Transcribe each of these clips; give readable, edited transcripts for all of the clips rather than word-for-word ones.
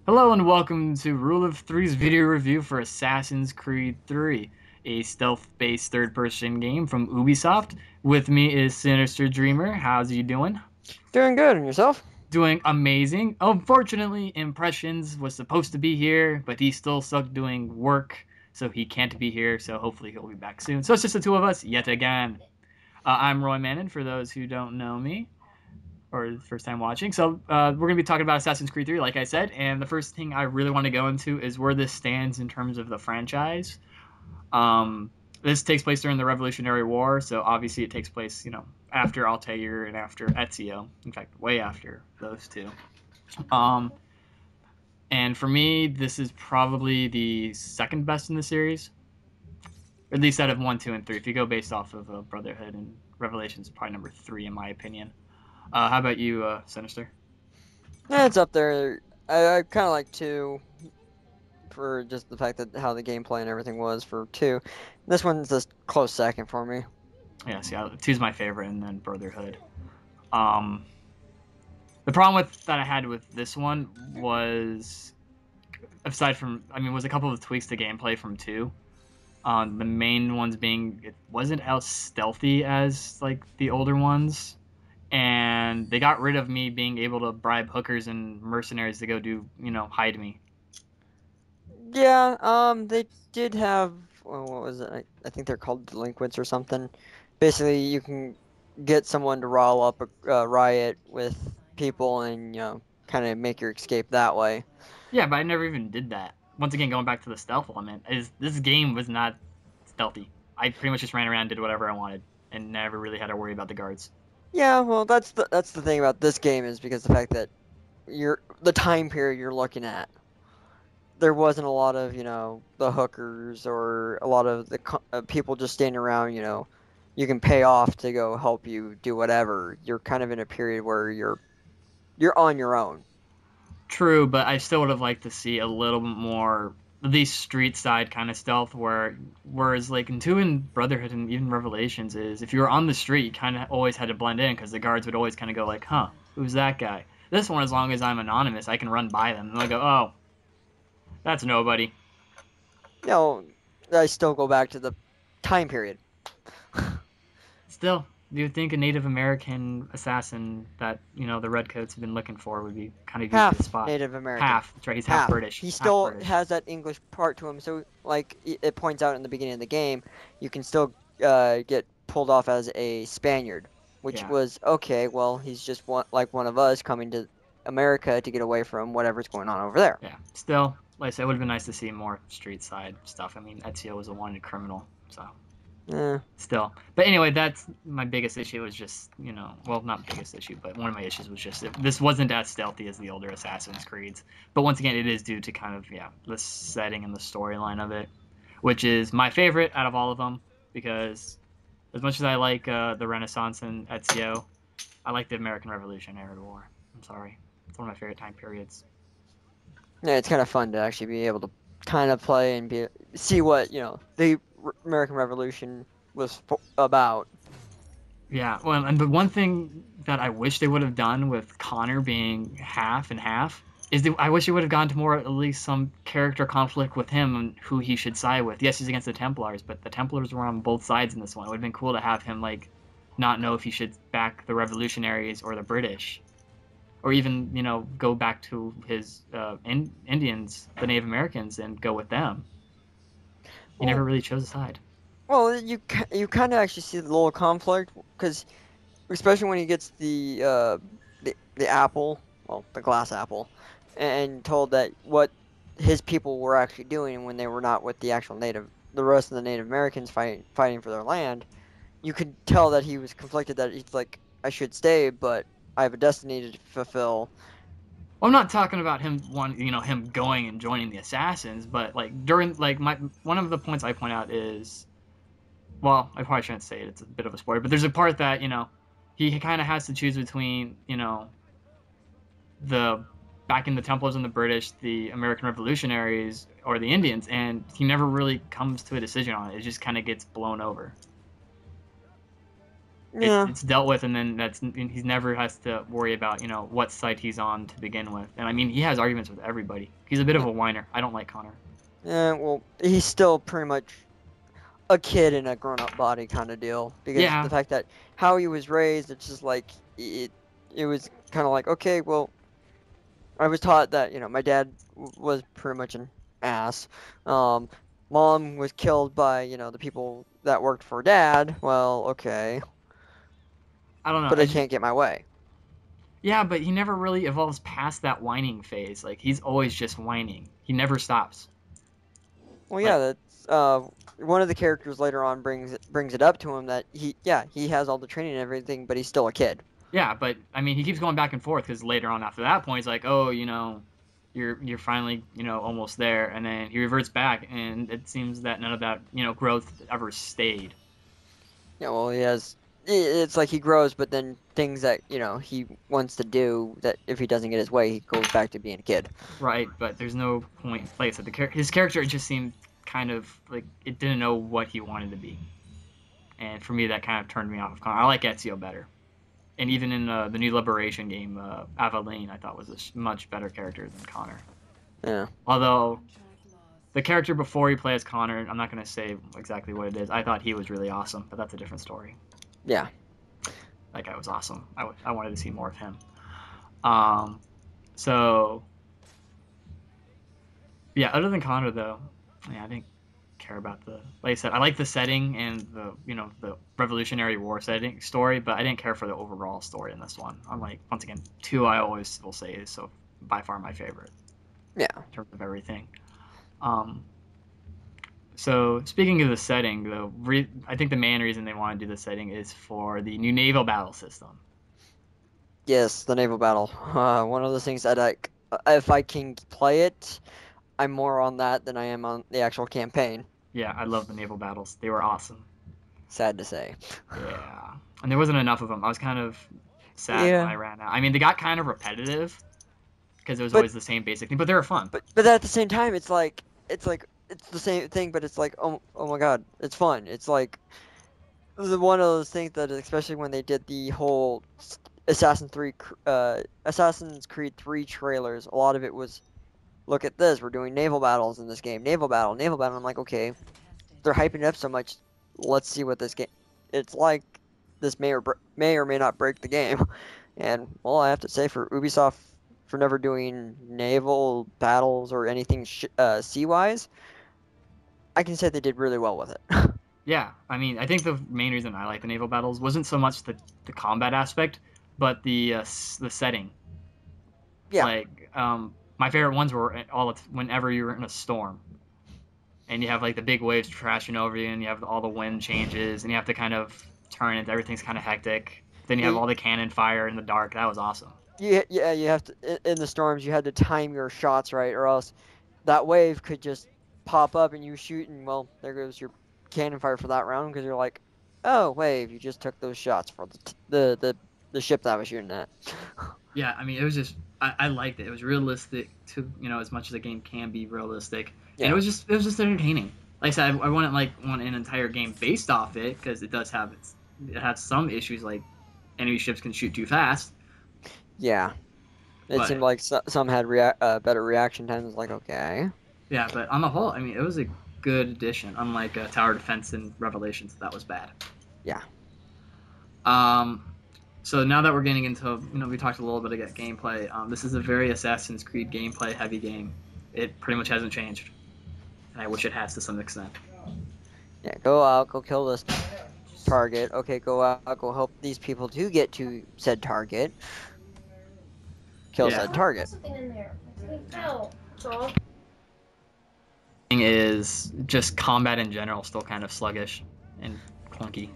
Hello and welcome to Rule of Three's video review for Assassin's Creed 3, a stealth-based third-person game from Ubisoft. With me is Sinister Dreamer. How's you doing? Doing good, and yourself? Doing amazing. Unfortunately, Impressions was supposed to be here, but he's still stuck doing work, so he can't be here, so hopefully he'll be back soon. So it's just the two of us yet again. I'm Roy Mannon, for those who don't know me or the first time watching. So we're going to be talking about Assassin's Creed 3, like I said. And the first thing I really want to go into is where this stands in terms of the franchise. This takes place during the Revolutionary War, so obviously it takes place, after Altair and after Ezio. In fact, way after those two. Um, and for me, this is probably the second best in the series, or at least out of one, two, and three. If you go based off of Brotherhood and Revelations, probably number three in my opinion. How about you, Sinister? Yeah, it's up there. I kind of like two for just the fact that how the gameplay and everything was for two. This one's a close second for me. Yes, yeah, two's my favorite, and then Brotherhood. Um, the problem with that I had with this one was, aside from, was a couple of tweaks to gameplay from two. The main ones being it wasn't as stealthy as like the older ones, and they got rid of me being able to bribe hookers and mercenaries to go do, hide me. Yeah, they did have, what was it? I think they're called delinquents or something. Basically, you can get someone to rile up a riot with people and, kind of make your escape that way. Yeah, but I never even did that. Once again, going back to the stealth element, is this game was not stealthy. I pretty much just ran around and did whatever I wanted and never really had to worry about the guards. Yeah, well, that's the thing about this game is because the fact that the time period you're looking at. There wasn't a lot of, the hookers or a lot of the people just standing around, you can pay off to go help you do whatever. You're kind of in a period where you're on your own. True, but I still would have liked to see a little bit more the street side kind of stealth whereas like in 2 and Brotherhood and even Revelations is if you were on the street you kind of always had to blend in because the guards would always kind of go like, huh, who's that guy? This one, as long as I'm anonymous, I can run by them and they'll go, oh, that's nobody. You know, I still go back to the time period. Still, do you think a Native American assassin that the redcoats have been looking for would be kind of easy to Half spot? Native American. Half. That's right. He's half Half. British. He Half still British. has that English part to him, so like it points out in the beginning of the game, you can still get pulled off as a Spaniard, which Yeah. was okay. Well, he's just one of us coming to America to get away from whatever's going on over there. Yeah. Still, like I said, it would have been nice to see more street side stuff. I mean, Ezio was a wanted criminal, so Eh. still. But anyway, that's my biggest issue. Was just well, not biggest issue, but one of my issues was just this wasn't as stealthy as the older Assassin's Creeds. But once again, it is due to kind of the setting and the storyline of it, which is my favorite out of all of them because as much as I like the Renaissance and Ezio, I like the American Revolutionary War. I'm sorry, it's one of my favorite time periods. Yeah, it's kind of fun to actually be able to kind of play and see what the American Revolution was about. Yeah, well, and the one thing that I wish they would have done with Connor being half and half is I wish it would have gone to more at least some character conflict with him and who he should side with. Yes, he's against the Templars, but the Templars were on both sides in this one. It would have been cool to have him like not know if he should back the Revolutionaries or the British, or even go back to his Indians, the Native Americans, and go with them. He never Well, really chose a side. well, you kind of actually see the little conflict because especially when he gets the apple, well, the glass apple, and told that what his people were actually doing when they were not with the rest of the Native Americans fighting for their land. You could tell that he was conflicted. That he's like, I should stay, but I have a destiny to fulfill. Well, I'm not talking about him going and joining the assassins, but like during like my one of the points I point out is, well, I probably shouldn't say it. It's a bit of a spoiler, but there's a part that he kind of has to choose between the back in the Templars and the British, the American Revolutionaries, or the Indians, and he never really comes to a decision on it. It just kind of gets blown over. Yeah. It's dealt with, and then he's never has to worry about what side he's on to begin with. And I mean, he has arguments with everybody. He's a bit of a whiner. I don't like Connor. Yeah. Well, he's still pretty much a kid in a grown-up body kind of deal because Yeah, the fact that how he was raised, it's just like it was kind of like, okay, well, I was taught that my dad was pretty much an ass. Um, Mom was killed by the people that worked for dad. Well, okay, I don't know. but I can't get my way. Yeah, but he never really evolves past that whining phase. Like he's always just whining. He never stops. Well, Like yeah, that's one of the characters later on brings it up to him that he has all the training and everything, but he's still a kid. yeah, but I mean, he keeps going back and forth because later on after that point, he's like, oh, you're finally almost there, and then he reverts back, and it seems that none of that growth ever stayed. Yeah, well, he has. It's like he grows, but then things that he wants to do that if he doesn't get his way, he goes back to being a kid. Right, but there's no point. Like I said, his character just seemed kind of like it didn't know what he wanted to be, and for me, that kind of turned me off of Connor. I like Ezio better. And even in the new Liberation game, Aveline, I thought was a much better character than Connor. Yeah. Although the character before he plays Connor, I'm not going to say exactly what it is. I thought he was really awesome, but that's a different story. Yeah. That guy was awesome. I wanted to see more of him. Um, so yeah, other than Connor though, yeah, I didn't care about like I said, I like the setting and the Revolutionary War setting story, but I didn't care for the overall story in this one. Unlike once again, 2 I always will say is so by far my favorite Yeah. in terms of everything. Um, so speaking of the setting, I think the main reason they want to do the setting is for the new naval battle system. Yes, the naval battle. One of those things that if I can play it, I'm more on that than I am on the actual campaign. Yeah, I love the naval battles. They were awesome. Sad to say. Yeah, and there wasn't enough of them. I was kind of sad when Yeah. I ran out. I mean, they got kind of repetitive because it was But always the same basic thing, but they were fun. but at the same time, it's the same thing, but it's like oh my god, it's fun. It's like one of those things that especially when they did the whole Assassin's Creed 3 trailers, a lot of it was look at this, we're doing naval battles in this game. Naval battle, naval battle. I'm like, okay, they're hyping it up so much. Let's see what this game it's like. This may or may not break the game. And well, I have to say for Ubisoft for never doing naval battles or anything sea wise, I can say they did really well with it. Yeah, I mean, I think the main reason I like the naval battles wasn't so much the combat aspect, but the setting. Yeah. Like, my favorite ones were whenever you were in a storm, and you have like the big waves crashing over you, and you have all the wind changes, and you have to kind of turn it. Everything's kind of hectic. Then you have Yeah, all the cannon fire in the dark. That was awesome. yeah, you have to in the storms. You had to time your shots right, or else that wave could just pop up and you shoot, and well, there goes your cannon fire for that round because you're like, oh, wave, you just took those shots for the ship that I was shooting at. Yeah, I mean, it was just I liked it. It was realistic to as much as a game can be realistic, and Yeah, it was just entertaining. Like I said, I wouldn't want an entire game based off it because it does have it has some issues like enemy ships can shoot too fast. yeah. It seemed But like some had better reaction times. Like, okay, yeah, but on the whole, I mean, it was a good addition. Unlike Tower Defense and Revelations, that was bad. yeah, Um, so now that we're getting into, we talked a little bit about gameplay. This is a very Assassin's Creed gameplay heavy game. It pretty much hasn't changed, and I wish it has to some extent. yeah. Go out, go kill this target. Okay, go out, go help these people to get to said target. Kill Yeah. said target. Something in there. No. So Thing is just combat in general still kind of sluggish and clunky.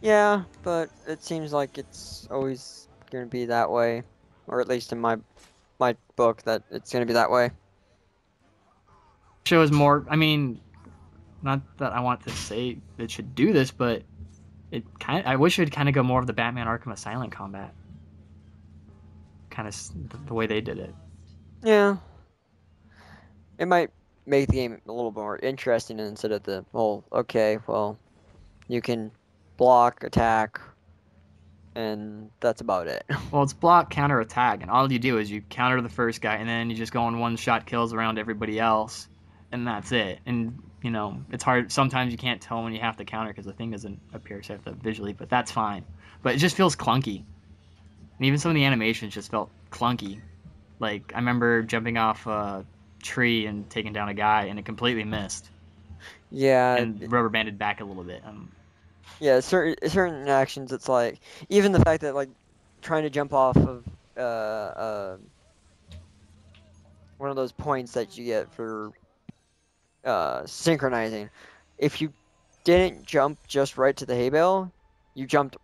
Yeah, but it seems like it's always going to be that way, or at least in my book that it's going to be that way. Shows more. I mean, not that I want to say it should do this, but I wish it would kind of go more of the Batman Arkham Asylum combat, kind of the way they did it. Yeah, it might make the game a little more interesting instead of the whole. Okay, well, you can block, attack, and that's about it. Well, it's block, counter, attack, and all you do is you counter the first guy, and then you just go on one-shot kills around everybody else, and that's it. And it's hard. Sometimes you can't tell when you have to counter because the thing doesn't appear, so you have to visually. But that's fine. But it just feels clunky, and even some of the animations just felt clunky. Like I remember jumping off a tree and taking down a guy, and it completely missed, Yeah, and rubber banded back a little bit. yeah. Certain actions, it's like even the fact that like trying to jump off of one of those points that you get for synchronizing. If you didn't jump just right to the hay bale, you jumped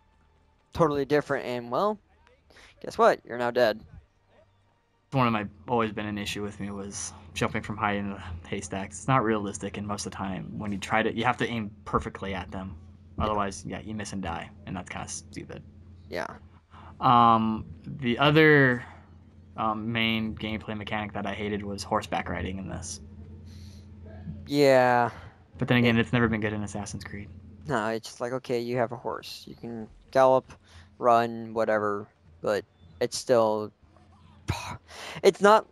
totally different, and well, guess what? You're now dead. One of my always been an issue with me was jumping from high into haystacks. It's not realistic, and most of the time when you try to, you have to aim perfectly at them. Otherwise, yeah, you miss and die, and that's kind of stupid. Yeah. The other main gameplay mechanic that I hated was horseback riding in this. Yeah. But then again, it's never been good in Assassin's Creed. No, it's just like, okay, you have a horse. You can gallop, run, whatever, but it's still. It's not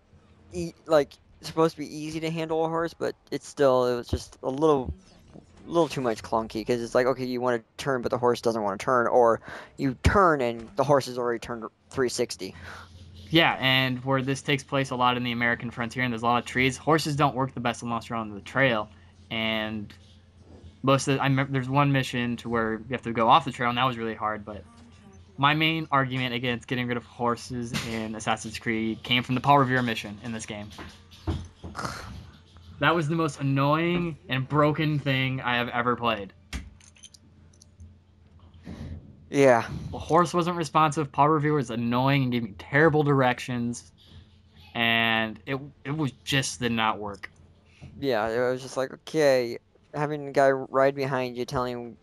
like supposed to be easy to handle a horse, but it was just a little too much clunky because it's like, okay, you want to turn, but the horse doesn't want to turn, or you turn and the horse has already turned 360. Yeah, and where this takes place a lot in the American frontier, and there's a lot of trees, horses don't work the best unless you're on the trail, and I remember there's one mission to where you have to go off the trail, and that was really hard. But my main argument against getting rid of horses in Assassin's Creed came from the Paul Revere mission in this game. That was the most annoying and broken thing I have ever played. Yeah. The horse wasn't responsive. Paul Revere was annoying and gave me terrible directions, and it just did not work. Yeah, it was just like, okay, having a guy ride behind you, telling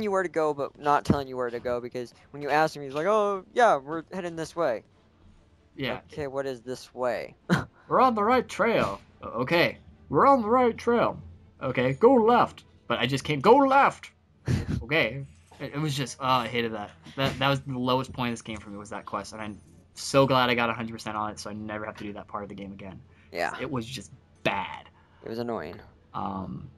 you where to go, but not telling you where to go, because when you ask him, he's like, oh, yeah, we're heading this way. Yeah. Okay, what is this way? We're on the right trail. Okay. We're on the right trail. Okay, go left. But I just can't go left. Okay. It was just, I hated that. That was the lowest point of this game for me, was that quest. And I'm so glad I got 100% on it, so I never have to do that part of the game again. Yeah. It was just bad. It was annoying. And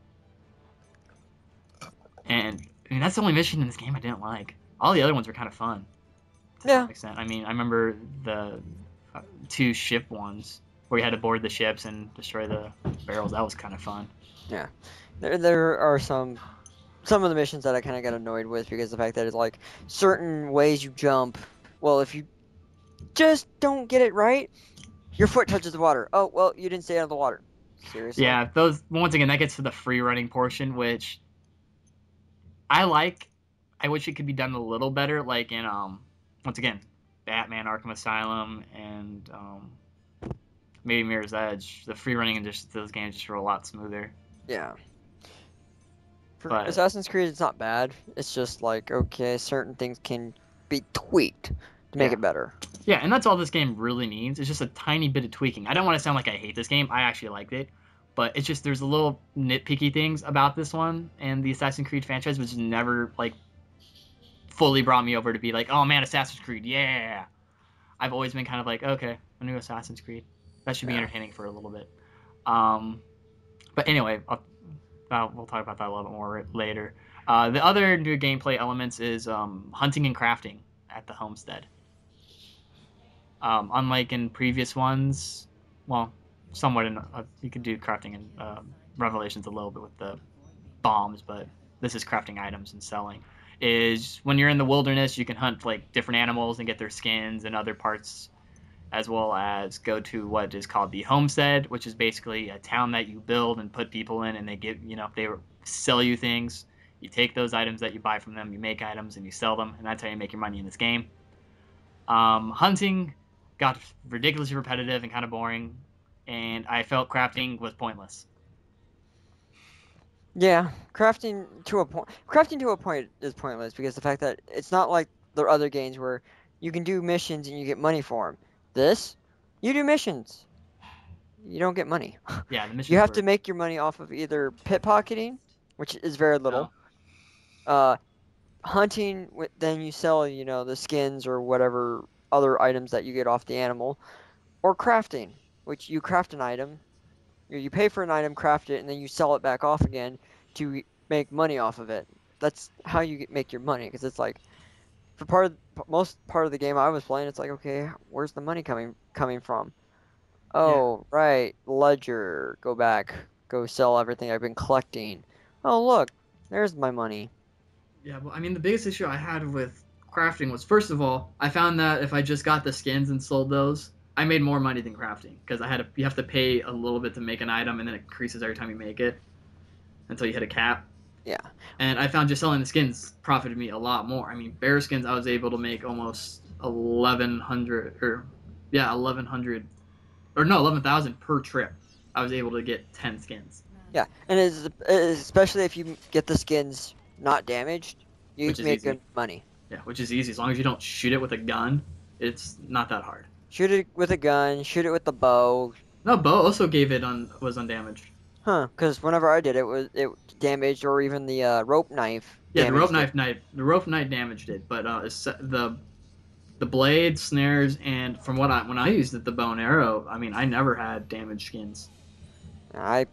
I mean, that's the only mission in this game I didn't like. All the other ones were kind of fun. To some extent. I mean, I remember the 2 ship ones where you had to board the ships and destroy the barrels. That was kind of fun. Yeah. There are some of the missions that I kind of got annoyed with because the fact that it's like certain ways you jump. Well, if you just don't get it right, your foot touches the water. Oh, well, you didn't stay out of the water. Seriously? Yeah, those, once again, that gets to the free running portion, which I like. I wish it could be done a little better, like in once again, Batman Arkham Asylum and maybe Mirror's Edge. The free running in just those games just were a lot smoother. Yeah. For But Assassin's Creed, it's not bad. It's just like, okay, certain things can be tweaked to make it better. Yeah, and that's all this game really needs. It's just a tiny bit of tweaking. I don't want to sound like I hate this game. I actually liked it. But it's just there's a little nitpicky things about this one and the Assassin's Creed franchise, which never like fully brought me over to be like, oh man, Assassin's Creed, yeah. I've always been kind of like, okay, a new Assassin's Creed. That should be entertaining for a little bit. But anyway, we'll talk about that a little bit more later. The other new gameplay elements is hunting and crafting at the homestead. Unlike in previous ones, well, somewhat in you could do crafting in Revelations a little bit with the bombs, but this is crafting items and selling. Is when you're in the wilderness, you can hunt like different animals and get their skins and other parts, as well as go to what is called the homestead, which is basically a town that you build and put people in, and they give, they sell you things. You take those items that you buy from them, you make items and you sell them, and that's how you make your money in this game. Hunting got ridiculously repetitive and kind of boring, and I felt crafting was pointless. Yeah, crafting to a point is pointless because the fact that it's not like the other games where you can do missions and you get money for them. This, you do missions, you don't get money. Yeah, the missions you have to make your money off of either pickpocketing, which is very little, hunting, then you sell, the skins or whatever other items that you get off the animal, or crafting, which you craft an item, you pay for an item, craft it, and then you sell it back off again to make money off of it. That's how you make your money, because it's like for most part of the game I was playing, it's like, okay, where's the money coming from? Yeah. Oh, right, ledger. Go back, go sell everything I've been collecting. Oh, look, there's my money. Yeah, well, I mean, the biggest issue I had with crafting was, first of all, I found that if I just got the skins and sold those, I made more money than crafting because you have to pay a little bit to make an item, and then it increases every time you make it until you hit a cap. Yeah. And I found just selling the skins profited me a lot more. I mean, bear skins, I was able to make almost 1,100 or yeah, 1,100 or no, 11,000 per trip. I was able to get 10 skins, Yeah, and especially if you get the skins not damaged, you which is make easy. good money. Yeah, which is easy as long as you don't shoot it with a gun. It's not that hard. Shoot it with a gun, shoot it with the bow. No, bow also gave it was undamaged. Huh, because whenever I did it damaged, or even the rope knife Yeah, damaged the rope knife damaged it, but the blade, snares, and from when I used it, the bow and arrow. I mean, I never had damaged skins. I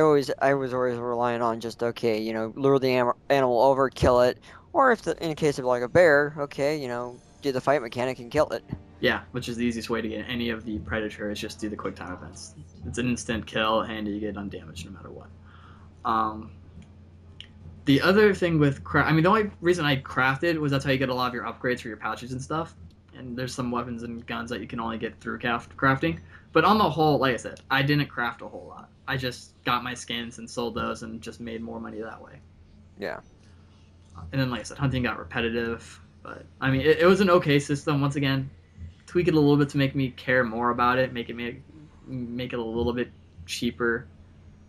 was always relying on just, okay, lure the animal over, kill it, or in case of like a bear, okay, do the fight mechanic and kill it. Yeah, which is the easiest way to get any of the predator is just do the quick time events. It's an instant kill and you get undamaged no matter what. The other thing with I mean, the only reason I crafted was that's how you get a lot of your upgrades for your pouches and stuff. And there's some weapons and guns that you can only get through crafting. But on the whole, like I said, I didn't craft a whole lot. I just got my skins and sold those and just made more money that way. Yeah. And then, like I said, hunting got repetitive. But, I mean, it was an okay system. Once again, tweak it a little bit to make me care more about it. Make it a little bit cheaper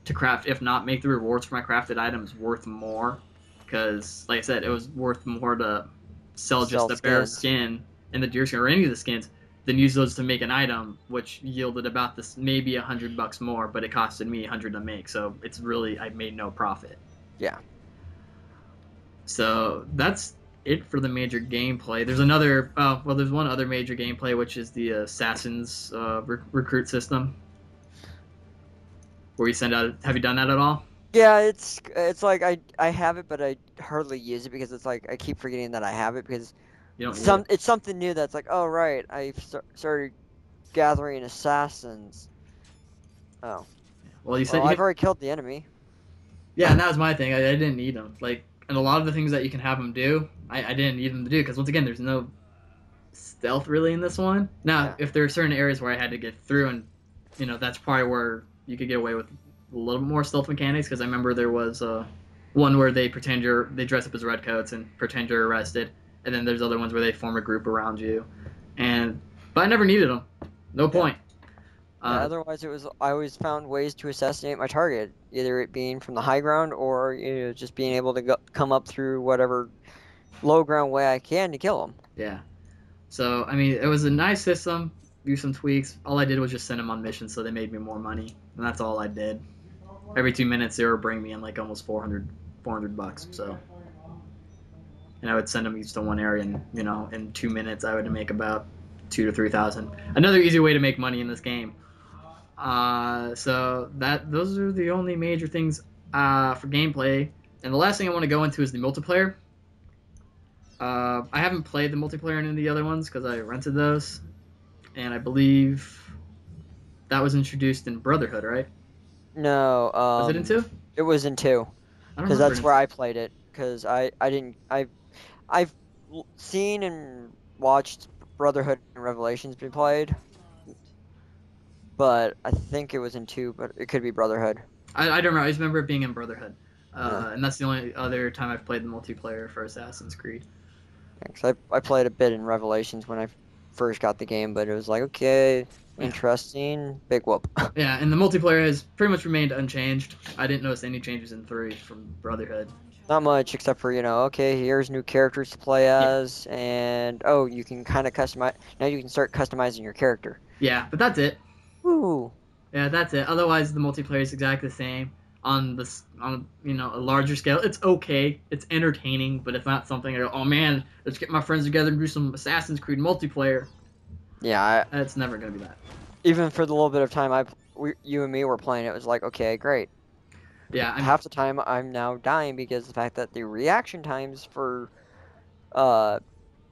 to craft. If not, make the rewards for my crafted items worth more. Because, like I said, it was worth more to sell just the bear skin and the deer skin or any of the skins than use those to make an item, which yielded about this maybe $100 more, but it costed me $100 to make. So it's really I made no profit. Yeah. So that's it for the major gameplay. There's there's one other major gameplay, which is the Assassin's recruit system, where you send out. Have you done that at all? Yeah, it's like I have it, but I hardly use it because it's like I keep forgetting that I have it because it's something new that's like, oh right, I started gathering assassins. Oh. Well, you said I've already killed the enemy. Yeah, and that was my thing. I didn't need them. Like, and a lot of the things that you can have them do, I didn't need them to do because once again, there's no stealth really in this one. Now, if there are certain areas where I had to get through, and that's probably where you could get away with a little bit more stealth mechanics. Because I remember there was one where they dress up as redcoats and pretend you're arrested, and then there's other ones where they form a group around you, but I never needed them. No point. Otherwise, I always found ways to assassinate my target, either it being from the high ground or just being able to come up through whatever low ground way I can to kill them. Yeah. So I mean, it was a nice system. Do some tweaks. All I did was just send them on missions, so they made me more money, and that's all I did. Every 2 minutes, they would bring me in like almost $400. So, and I would send them each to one area, and in 2 minutes, I would make about $2,000 to $3,000. Another easy way to make money in this game. So those are the only major things for gameplay. And the last thing I want to go into is the multiplayer. I haven't played the multiplayer in any of the other ones because I rented those, and I believe that was introduced in Brotherhood, right? No. Was it in 2? It was in 2. Because that's where I played it. Because I've seen and watched Brotherhood and Revelations be played, but I think it was in 2, but it could be Brotherhood. I don't remember. I just remember it being in Brotherhood, and that's the only other time I've played the multiplayer for Assassin's Creed. Yeah, I played a bit in Revelations when I first got the game, but it was like, okay, interesting, big whoop. Yeah, and the multiplayer has pretty much remained unchanged. I didn't notice any changes in 3 from Brotherhood. Not much, except for, okay, here's new characters to play as, and, you can kind of customize. Now you can start customizing your character. Yeah, but that's it. Ooh. Yeah, that's it. Otherwise, the multiplayer is exactly the same. on a larger scale, it's okay, it's entertaining, but it's not something I go, oh man, let's get my friends together and do some Assassin's Creed multiplayer. Yeah, It's never gonna be that. even for the little bit of time you and me were playing, it was like, okay, great. Yeah, Half the time I'm now dying because of the fact that the reaction times for uh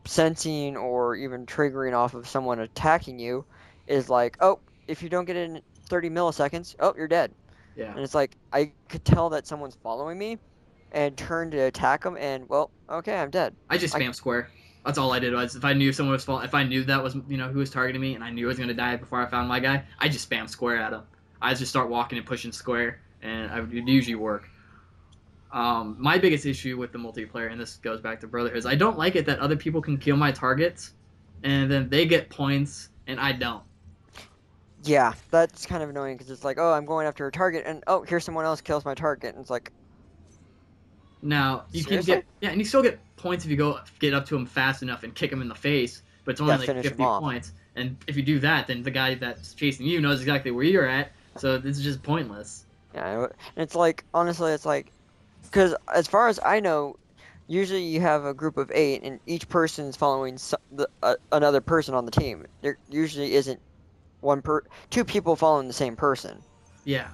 sensing or even triggering off of someone attacking you is like, oh, if you don't get it in 30 milliseconds, oh, you're dead. yeah. And it's like, I could tell that someone's following me and turn to attack them, and, well, okay, I'm dead. I just spam square. That's all I did was if I knew someone was if I knew that was who was targeting me and I knew I was gonna die before I found my guy, I just spam square at him. I just start walking and pushing square, and it would usually work. My biggest issue with the multiplayer, and this goes back to Brotherhood, is I don't like it that other people can kill my targets, and then they get points and I don't. Yeah, that's kind of annoying because it's like, oh, I'm going after a target, and oh, here's someone else kills my target, and it's like, Now you can seriously? and you still get points if you get up to him fast enough and kick him in the face, but it's only Yeah, like finish him 50 off. points. And if you do that, then the guy that's chasing you knows exactly where you're at, so this is just pointless. Yeah, and it's like, honestly, it's like, because as far as I know, usually you have a group of 8, and each person's following another person on the team. There usually isn't two people following the same person. Yeah,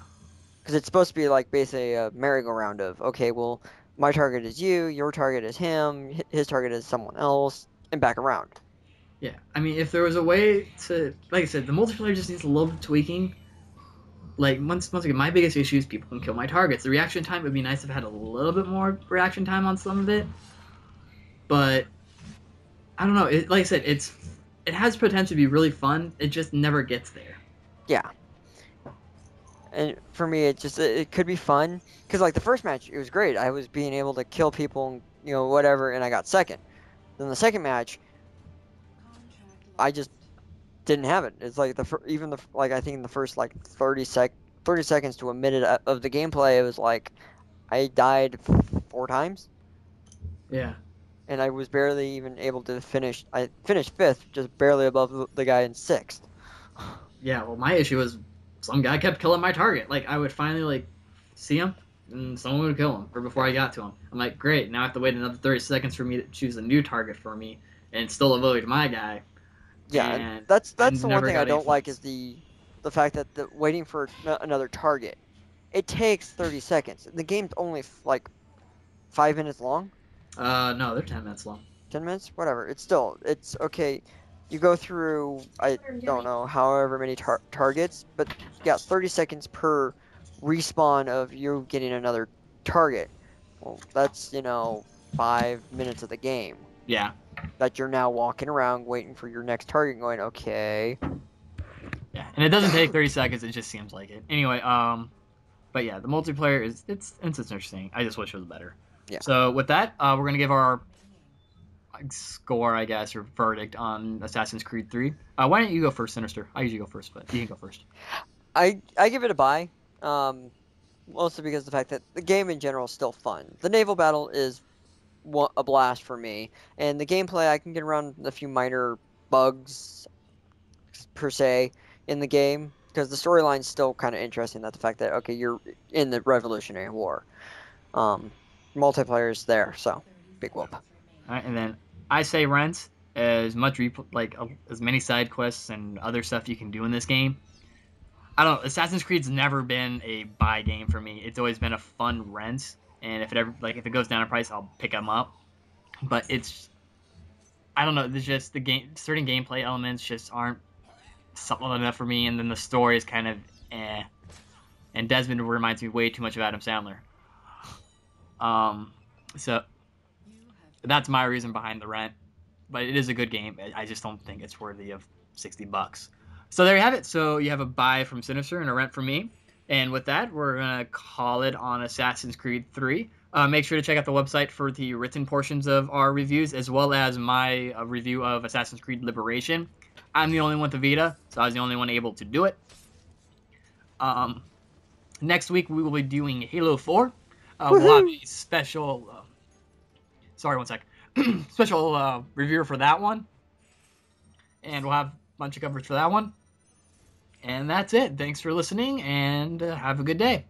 Because it's supposed to be like basically a merry-go-round of, okay, well, my target is you, your target is him, his target is someone else, and back around. yeah. I mean, if there was a way to, like I said, the multiplayer just needs a little bit of tweaking. Like once again, my biggest issue is people can kill my targets. The reaction time would be nice if I had a little bit more reaction time on some of it, but I don't know. Like I said, it has potential to be really fun. It just never gets there. Yeah. And for me, it could be fun. Because, like, the first match, it was great. I was being able to kill people, and, whatever, and I got second. Then the second match, I just didn't have it. It's like, I think in the first, like, 30 seconds to a minute of the gameplay, it was like, I died 4 times. Yeah. And I was barely even able to finish. I finished 5th, just barely above the guy in 6th. Yeah. Well, my issue was some guy kept killing my target. Like I would finally like see him, and someone would kill him, or before I got to him. I'm like, great. Now I have to wait another 30 seconds for me to choose a new target for me, and still avoid my guy. Yeah, And that's I the one never thing I got any don't like points. is the fact that waiting for another target. It takes 30 seconds. The game's only like 5 minutes long, No, they're 10 minutes long. 10 minutes, whatever. It's okay. You go through, I don't know, however many targets, but you got 30 seconds per respawn of you getting another target. Well, that's 5 minutes of the game Yeah. that you're now walking around waiting for your next target, going, okay. Yeah. And it doesn't take 30 seconds. It just seems like it. Anyway, but yeah, the multiplayer it's interesting. I just wish it was better. Yeah. So with that, we're gonna give our score, I guess, or verdict on Assassin's Creed 3. Why don't you go first, Sinister? I usually go first, but you can go first. I give it a buy, mostly because of the fact that the game in general is still fun. The naval battle is a blast for me, and the gameplay, I can get around a few minor bugs per se in the game, because the storyline's still kind of interesting. That the fact that, okay, you're in the Revolutionary War. Multiplayer is there, so big whoop. All right, and then I say rent as much as many side quests and other stuff you can do in this game. I don't know. Assassin's Creed's never been a buy game for me. It's always been a fun rent, and if it goes down in price, I'll pick them up. But I don't know. There's just certain gameplay elements just aren't solid enough for me, and then the story is kind of eh. And Desmond reminds me way too much of Adam Sandler. So that's my reason behind the rent. But it is a good game. I just don't think it's worthy of $60. So there you have it. So you have a buy from Sinister and a rent from me. And with that, we're going to call it on Assassin's Creed 3. Make sure to check out the website for the written portions of our reviews, as well as my review of Assassin's Creed Liberation. I'm the only one with the Vita, so I was the only one able to do it. Next week, we will be doing Halo 4. We'll have a special... sorry, one sec. Special reviewer for that one. And we'll have a bunch of coverage for that one. And that's it. Thanks for listening, and have a good day.